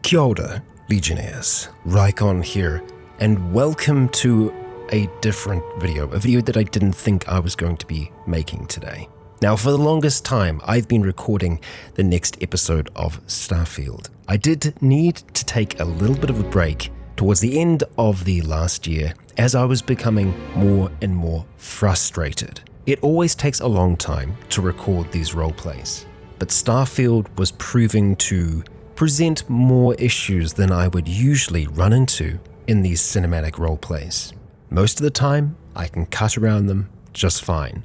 Kia ora, Legionnaires, Rycon here, and welcome to a different video, a video that I didn't think I was going to be making today. Now, for the longest time, I've been recording the next episode of Starfield. I did need to take a little bit of a break towards the end of the last year as I was becoming more and more frustrated. It always takes a long time to record these roleplays, but Starfield was proving to present more issues than I would usually run into in these cinematic roleplays. Most of the time, I can cut around them just fine,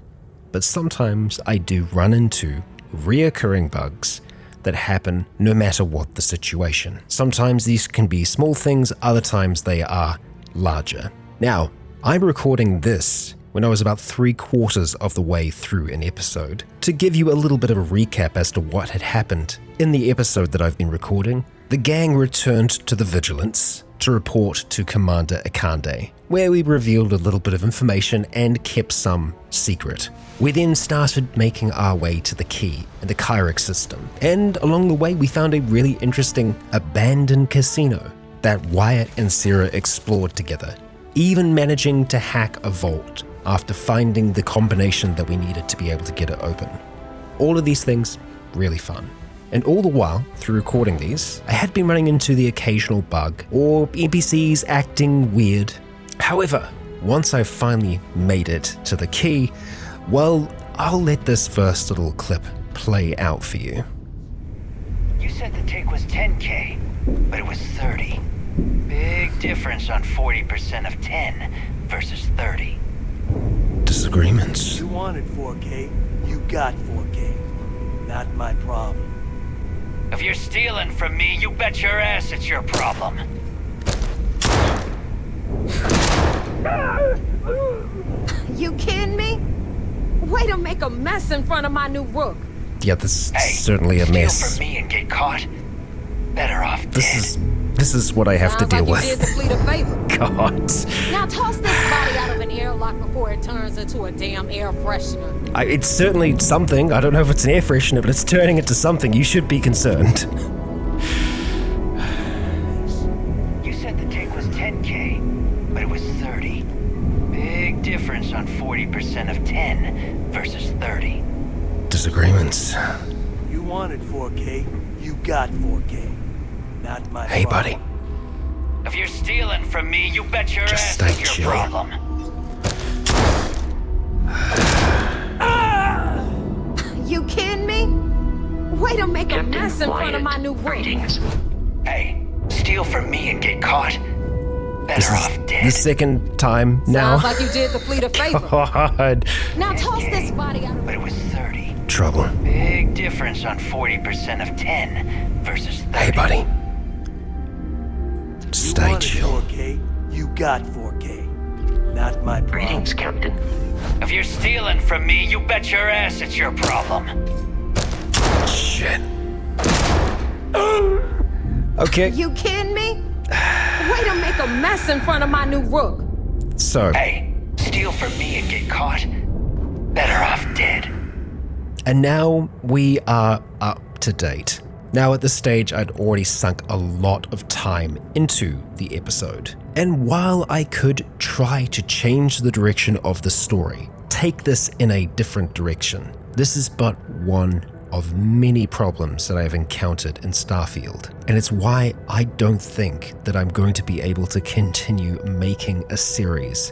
but sometimes I do run into reoccurring bugs that happen no matter what the situation. Sometimes these can be small things, other times they are larger. Now, I'm recording this when I was about 3/4 of the way through an episode. To give you a little bit of a recap as to what had happened in the episode that I've been recording, the gang returned to the Vigilance to report to Commander Akande, where we revealed a little bit of information and kept some secret. We then started making our way to the key in the Kyrix system, and along the way we found a really interesting abandoned casino that Wyatt and Sarah explored together, even managing to hack a vault after finding the combination that we needed to be able to get it open. All of these things, really fun. And all the while, through recording these, I had been running into the occasional bug or NPCs acting weird. However, once I finally made it to the key, well, I'll let this first little clip play out for you. You said the take was 10K, but it was 30. Big difference on 40% of 10 versus 30. Disagreements. You wanted 4K, you got 4K. Not my problem. If you're stealing from me, you bet your ass it's your problem. You kidding me? Way to make a mess in front of my new rook. Yeah, this Hey, is certainly a mess. Steal from me and get caught. Better off dead. This is what I have to deal like you did the with. fleet a favor. God. Now toss this body out of an airlock before it turns into a damn air freshener. It's certainly something. I don't know if it's an air freshener, but it's turning into something. You should be concerned. You said the take was 10K, but it was 30. Big difference on 40% of 10 versus 30. Disagreements. You wanted 4K, you got 4K. Not my Hey, problem. buddy. If you're stealing from me, you bet your Just ass stay it's your chill. problem. You kidding me? Way to make a mess in front of my new rook. Hey, steal from me and get caught. This Better is off dead. the second time now. Sounds like you did the fleet a favor. God. Now toss this body out of But it was 30. Trouble. Big difference on 40% of 10 versus 30. Hey, buddy. You Stay wanted chill. 4K, you got 4K. Not my problem. Captain. If you're stealing from me, you bet your ass it's your problem. Shit. Okay, You kidding me? Way to make a mess in front of my new rook. so, Hey, steal from me and get caught. Better off dead. and now we are up to date. Now at this stage, I'd already sunk a lot of time into the episode. And while I could try to change the direction of the story, take this in a different direction, this is but one of many problems that I've encountered in Starfield. And it's why I don't think that I'm going to be able to continue making a series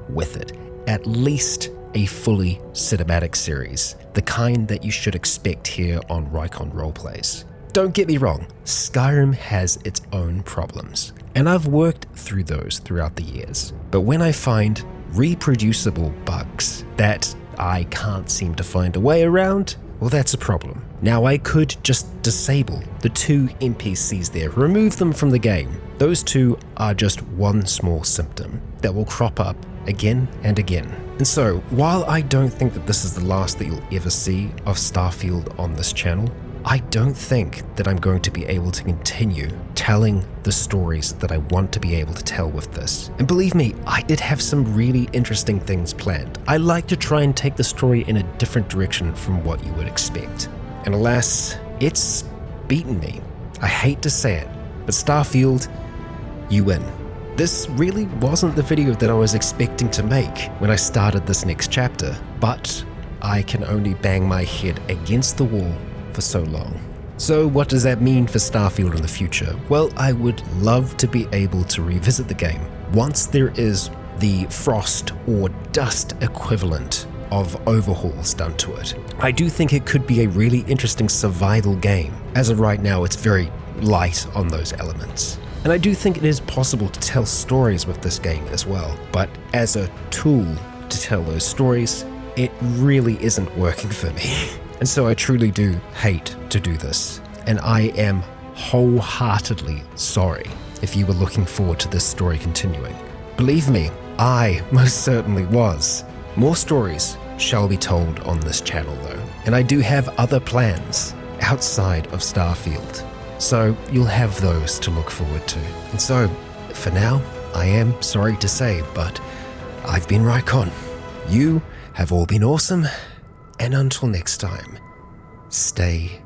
with it. At least a fully cinematic series, the kind that you should expect here on Rycon Roleplays. Don't get me wrong, Skyrim has its own problems, and I've worked through those throughout the years. But when I find reproducible bugs that I can't seem to find a way around, well, that's a problem. Now, I could just disable the 2 NPCs there, remove them from the game. Those 2 are just one small symptom that will crop up again and again. And so, while I don't think that this is the last that you'll ever see of Starfield on this channel, I don't think that I'm going to be able to continue telling the stories that I want to be able to tell with this. And believe me, I did have some really interesting things planned. I like to try and take the story in a different direction from what you would expect. And alas, it's beaten me. I hate to say it, But Starfield, you win. This really wasn't the video that I was expecting to make when I started this next chapter, but I can only bang my head against the wall for so long. So what does that mean for Starfield in the future? Well, I would love to be able to revisit the game once there is the frost or dust equivalent of overhauls done to it. I do think it could be a really interesting survival game. As of right now, it's very light on those elements. And I do think it is possible to tell stories with this game as well, but as a tool to tell those stories, it really isn't working for me. And so I truly do hate to do this. And I am wholeheartedly sorry if you were looking forward to this story continuing. Believe me, I most certainly was. More stories shall be told on this channel though, and I do have other plans outside of Starfield. So you'll have those to look forward to. And so, for now, I am sorry to say, but I've been Rycon. You have all been awesome, and until next time, stay